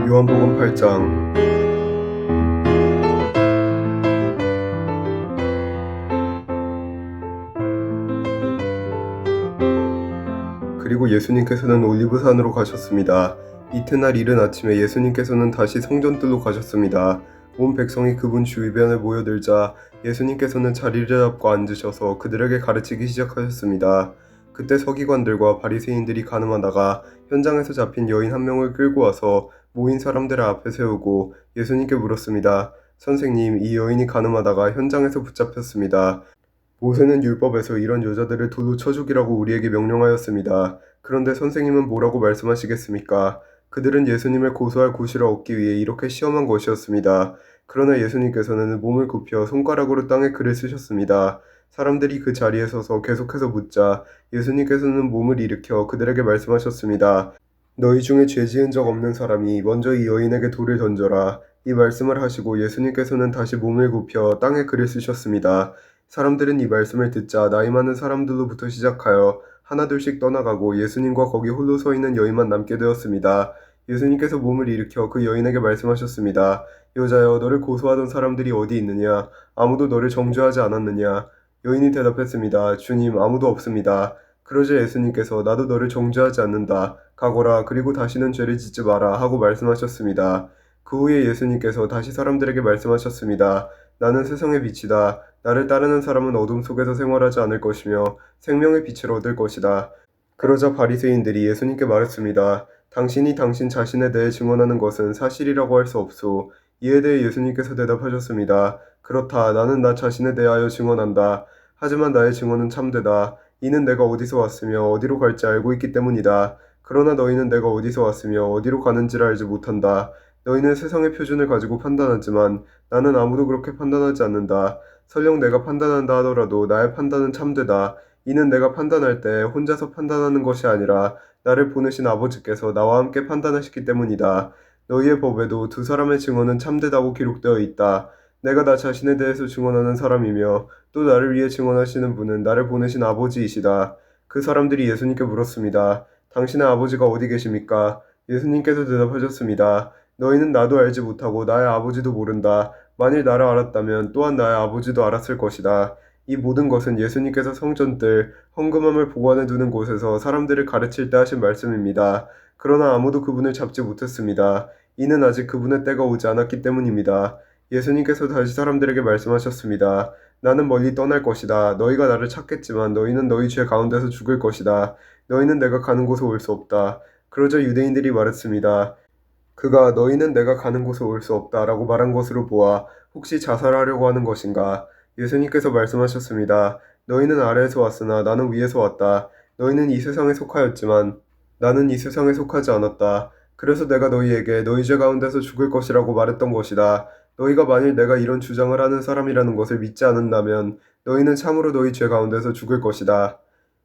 요한복음 8장. 그리고 예수님께서는 올리브산으로 가셨습니다. 이튿날 이른 아침에 예수님께서는 다시 성전뜰로 가셨습니다. 온 백성이 그분 주변에 모여들자 예수님께서는 자리를 잡고 앉으셔서 그들에게 가르치기 시작하셨습니다. 그때 서기관들과 바리새인들이 가늠하다가 현장에서 잡힌 여인 한 명을 끌고 와서 모인 사람들 앞에 세우고 예수님께 물었습니다. 선생님, 이 여인이 가늠하다가 현장에서 붙잡혔습니다. 모세는 율법에서 이런 여자들을 돌로 쳐 죽이라고 우리에게 명령하였습니다. 그런데 선생님은 뭐라고 말씀하시겠습니까? 그들은 예수님을 고소할 구실을 얻기 위해 이렇게 시험한 것이었습니다. 그러나 예수님께서는 몸을 굽혀 손가락으로 땅에 글을 쓰셨습니다. 사람들이 그 자리에 서서 계속해서 묻자 예수님께서는 몸을 일으켜 그들에게 말씀하셨습니다. 너희 중에 죄 지은 적 없는 사람이 먼저 이 여인에게 돌을 던져라. 이 말씀을 하시고 예수님께서는 다시 몸을 굽혀 땅에 글을 쓰셨습니다. 사람들은 이 말씀을 듣자 나이 많은 사람들로부터 시작하여 하나둘씩 떠나가고 예수님과 거기 홀로 서 있는 여인만 남게 되었습니다. 예수님께서 몸을 일으켜 그 여인에게 말씀하셨습니다. 여자여, 너를 고소하던 사람들이 어디 있느냐? 아무도 너를 정죄하지 않았느냐? 여인이 대답했습니다. 주님, 아무도 없습니다. 그러자 예수님께서 나도 너를 정죄하지 않는다. 가거라. 그리고 다시는 죄를 짓지 마라 하고 말씀하셨습니다. 그 후에 예수님께서 다시 사람들에게 말씀하셨습니다. 나는 세상의 빛이다. 나를 따르는 사람은 어둠 속에서 생활하지 않을 것이며 생명의 빛을 얻을 것이다. 그러자 바리새인들이 예수님께 말했습니다. 당신이 당신 자신에 대해 증언하는 것은 사실이라고 할 수 없소. 이에 대해 예수님께서 대답하셨습니다. 그렇다. 나는 나 자신에 대하여 증언한다. 하지만 나의 증언은 참되다. 이는 내가 어디서 왔으며 어디로 갈지 알고 있기 때문이다. 그러나 너희는 내가 어디서 왔으며 어디로 가는지를 알지 못한다. 너희는 세상의 표준을 가지고 판단하지만 나는 아무도 그렇게 판단하지 않는다. 설령 내가 판단한다 하더라도 나의 판단은 참되다. 이는 내가 판단할 때 혼자서 판단하는 것이 아니라 나를 보내신 아버지께서 나와 함께 판단하시기 때문이다. 너희의 법에도 두 사람의 증언은 참되다고 기록되어 있다. 내가 나 자신에 대해서 증언하는 사람이며 또 나를 위해 증언하시는 분은 나를 보내신 아버지이시다. 그 사람들이 예수님께 물었습니다. 당신의 아버지가 어디 계십니까? 예수님께서 대답하셨습니다. 너희는 나도 알지 못하고 나의 아버지도 모른다. 만일 나를 알았다면 또한 나의 아버지도 알았을 것이다. 이 모든 것은 예수님께서 성전뜰, 헌금함을 보관해 두는 곳에서 사람들을 가르칠 때 하신 말씀입니다. 그러나 아무도 그분을 잡지 못했습니다. 이는 아직 그분의 때가 오지 않았기 때문입니다. 예수님께서 다시 사람들에게 말씀하셨습니다. 나는 멀리 떠날 것이다. 너희가 나를 찾겠지만 너희는 너희 죄 가운데서 죽을 것이다. 너희는 내가 가는 곳에 올 수 없다. 그러자 유대인들이 말했습니다. 그가 너희는 내가 가는 곳에 올 수 없다 라고 말한 것으로 보아 혹시 자살하려고 하는 것인가? 예수님께서 말씀하셨습니다. 너희는 아래에서 왔으나 나는 위에서 왔다. 너희는 이 세상에 속하였지만 나는 이 세상에 속하지 않았다. 그래서 내가 너희에게 너희 죄 가운데서 죽을 것이라고 말했던 것이다. 너희가 만일 내가 이런 주장을 하는 사람이라는 것을 믿지 않는다면 너희는 참으로 너희 죄 가운데서 죽을 것이다.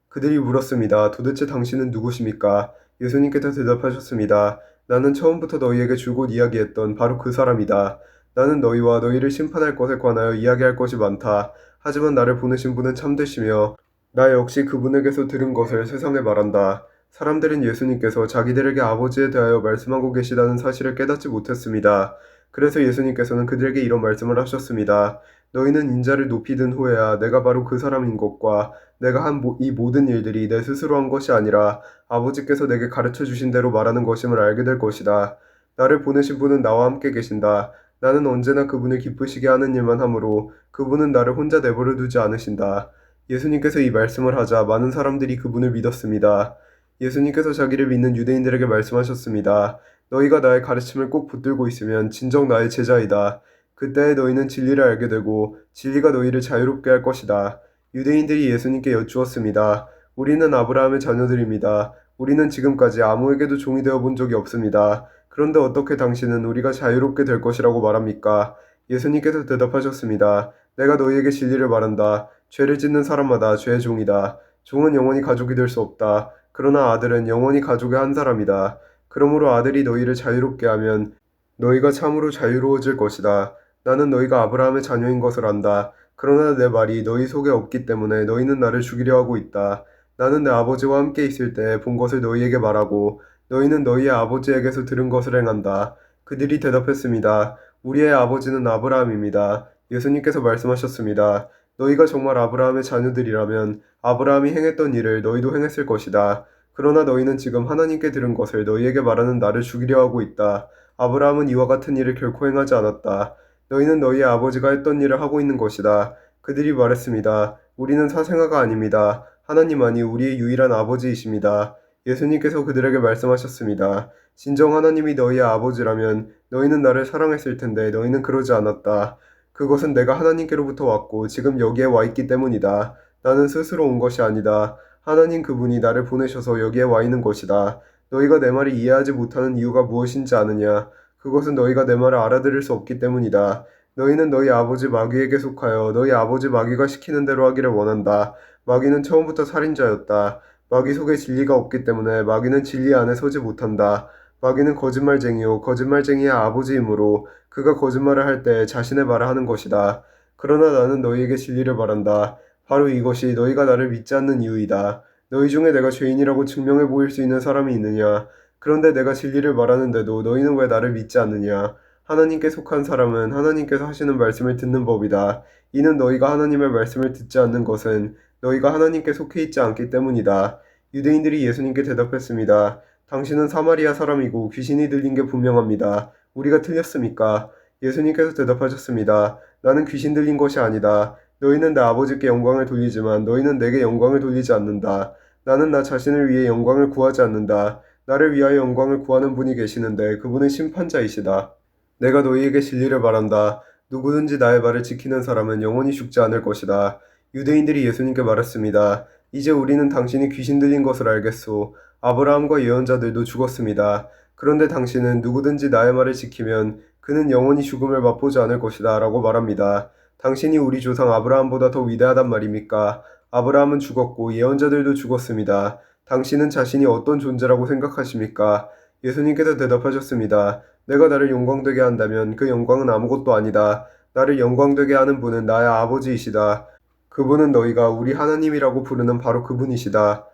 그들이 물었습니다. 도대체 당신은 누구십니까? 예수님께서 대답하셨습니다. 나는 처음부터 너희에게 줄곧 이야기했던 바로 그 사람이다. 나는 너희와 너희를 심판할 것에 관하여 이야기할 것이 많다. 하지만 나를 보내신 분은 참되시며 나 역시 그분에게서 들은 것을 세상에 말한다. 사람들은 예수님께서 자기들에게 아버지에 대하여 말씀하고 계시다는 사실을 깨닫지 못했습니다. 그래서 예수님께서는 그들에게 이런 말씀을 하셨습니다. 너희는 인자를 높이 든 후에야 내가 바로 그 사람인 것과 내가 한 이 모든 일들이 내 스스로 한 것이 아니라 아버지께서 내게 가르쳐 주신 대로 말하는 것임을 알게 될 것이다. 나를 보내신 분은 나와 함께 계신다. 나는 언제나 그분을 기쁘시게 하는 일만 하므로 그분은 나를 혼자 내버려 두지 않으신다. 예수님께서 이 말씀을 하자 많은 사람들이 그분을 믿었습니다. 예수님께서 자기를 믿는 유대인들에게 말씀하셨습니다. 너희가 나의 가르침을 꼭 붙들고 있으면 진정 나의 제자이다. 그때 너희는 진리를 알게 되고 진리가 너희를 자유롭게 할 것이다. 유대인들이 예수님께 여쭈었습니다. 우리는 아브라함의 자녀들입니다. 우리는 지금까지 아무에게도 종이 되어 본 적이 없습니다. 그런데 어떻게 당신은 우리가 자유롭게 될 것이라고 말합니까? 예수님께서 대답하셨습니다. 내가 너희에게 진리를 말한다. 죄를 짓는 사람마다 죄의 종이다. 종은 영원히 가족이 될 수 없다. 그러나 아들은 영원히 가족의 한 사람이다. 그러므로 아들이 너희를 자유롭게 하면 너희가 참으로 자유로워질 것이다. 나는 너희가 아브라함의 자녀인 것을 안다. 그러나 내 말이 너희 속에 없기 때문에 너희는 나를 죽이려 하고 있다. 나는 내 아버지와 함께 있을 때 본 것을 너희에게 말하고 너희는 너희의 아버지에게서 들은 것을 행한다. 그들이 대답했습니다. 우리의 아버지는 아브라함입니다. 예수님께서 말씀하셨습니다. 너희가 정말 아브라함의 자녀들이라면 아브라함이 행했던 일을 너희도 행했을 것이다. 그러나 너희는 지금 하나님께 들은 것을 너희에게 말하는 나를 죽이려 하고 있다. 아브라함은 이와 같은 일을 결코 행하지 않았다. 너희는 너희의 아버지가 했던 일을 하고 있는 것이다. 그들이 말했습니다. 우리는 사생아가 아닙니다. 하나님만이 우리의 유일한 아버지이십니다. 예수님께서 그들에게 말씀하셨습니다. 진정 하나님이 너희의 아버지라면 너희는 나를 사랑했을 텐데 너희는 그러지 않았다. 그것은 내가 하나님께로부터 왔고 지금 여기에 와 있기 때문이다. 나는 스스로 온 것이 아니다. 하나님 그분이 나를 보내셔서 여기에 와 있는 것이다. 너희가 내 말을 이해하지 못하는 이유가 무엇인지 아느냐? 그것은 너희가 내 말을 알아들을 수 없기 때문이다. 너희는 너희 아버지 마귀에게 속하여 너희 아버지 마귀가 시키는 대로 하기를 원한다. 마귀는 처음부터 살인자였다. 마귀 속에 진리가 없기 때문에 마귀는 진리 안에 서지 못한다. 마귀는 거짓말쟁이요 거짓말쟁이의 아버지이므로 그가 거짓말을 할 때 자신의 말을 하는 것이다. 그러나 나는 너희에게 진리를 말한다. 바로 이것이 너희가 나를 믿지 않는 이유이다. 너희 중에 내가 죄인이라고 증명해 보일 수 있는 사람이 있느냐? 그런데 내가 진리를 말하는데도 너희는 왜 나를 믿지 않느냐? 하나님께 속한 사람은 하나님께서 하시는 말씀을 듣는 법이다. 이는 너희가 하나님의 말씀을 듣지 않는 것은 너희가 하나님께 속해 있지 않기 때문이다. 유대인들이 예수님께 대답했습니다. 당신은 사마리아 사람이고 귀신이 들린 게 분명합니다. 우리가 틀렸습니까? 예수님께서 대답하셨습니다. 나는 귀신 들린 것이 아니다. 너희는 내 아버지께 영광을 돌리지만 너희는 내게 영광을 돌리지 않는다. 나는 나 자신을 위해 영광을 구하지 않는다. 나를 위하여 영광을 구하는 분이 계시는데 그분은 심판자이시다. 내가 너희에게 진리를 말한다. 누구든지 나의 말을 지키는 사람은 영원히 죽지 않을 것이다. 유대인들이 예수님께 말했습니다. 이제 우리는 당신이 귀신 들린 것을 알겠소. 아브라함과 예언자들도 죽었습니다. 그런데 당신은 누구든지 나의 말을 지키면 그는 영원히 죽음을 맛보지 않을 것이다 라고 말합니다. 당신이 우리 조상 아브라함보다 더 위대하단 말입니까? 아브라함은 죽었고 예언자들도 죽었습니다. 당신은 자신이 어떤 존재라고 생각하십니까? 예수님께서 대답하셨습니다. 내가 나를 영광되게 한다면 그 영광은 아무것도 아니다. 나를 영광되게 하는 분은 나의 아버지이시다. 그분은 너희가 우리 하나님이라고 부르는 바로 그분이시다.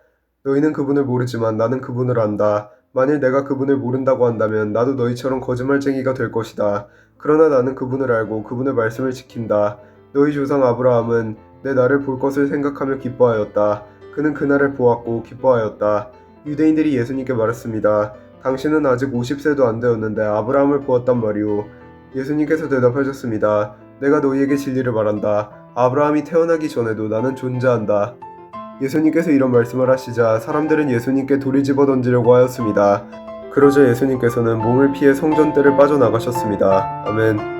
너희는 그분을 모르지만 나는 그분을 안다. 만일 내가 그분을 모른다고 한다면 나도 너희처럼 거짓말쟁이가 될 것이다. 그러나 나는 그분을 알고 그분의 말씀을 지킨다. 너희 조상 아브라함은 내 날을 볼 것을 생각하며 기뻐하였다. 그는 그날을 보았고 기뻐하였다. 유대인들이 예수님께 말했습니다. 당신은 아직 50세도 안 되었는데 아브라함을 보았단 말이오. 예수님께서 대답하셨습니다. 내가 너희에게 진리를 말한다. 아브라함이 태어나기 전에도 나는 존재한다. 예수님께서 이런 말씀을 하시자 사람들은 예수님께 돌을 집어 던지려고 하였습니다. 그러자 예수님께서는 몸을 피해 성전대를 빠져나가셨습니다. 아멘.